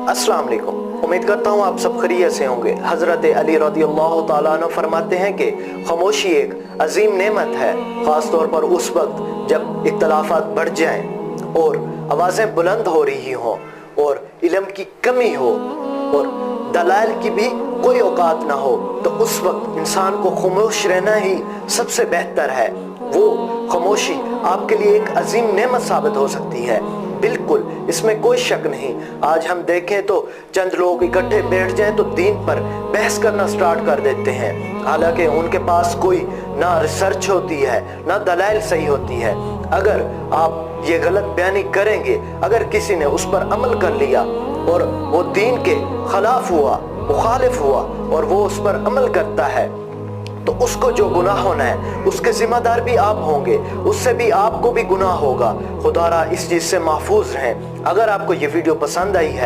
अस्सलाम वालेकुम। उम्मीद करता हूँ आप सब खैरियत से होंगे। हज़रत अली रज़ियल्लाहु ताला अन्हु फरमाते हैं कि खामोशी एक अजीम नेमत है, ख़ास तौर पर उस वक्त जब इख्तलाफात बढ़ जाएं और आवाज़ें बुलंद हो रही हों और इल्म की कमी हो और दलाइल की भी कोई औकात ना हो, तो उस वक्त इंसान को खामोश रहना ही सबसे बेहतर है। वो खामोशी आपके लिए एक अजीम नेमत साबित हो सकती है, बिल्कुल इसमें कोई शक नहीं। आज हम देखें तो चंद लोग इकट्ठे बैठ जाएं तो दीन पर बहस करना स्टार्ट कर देते हैं, हालांकि उनके पास कोई ना रिसर्च होती है ना दलाइल सही होती है। अगर आप ये गलत बयानी करेंगे, अगर किसी ने उस पर अमल कर लिया और वो दीन के खिलाफ हुआ, मुखालिफ हुआ और वो उस पर अमल करता है, तो उसको जो गुनाह होना है उसके जिम्मेदार भी आप होंगे, उससे भी आपको भी गुनाह होगा। खुदारा इस चीज़ से महफूज रहें। अगर आपको ये वीडियो पसंद आई है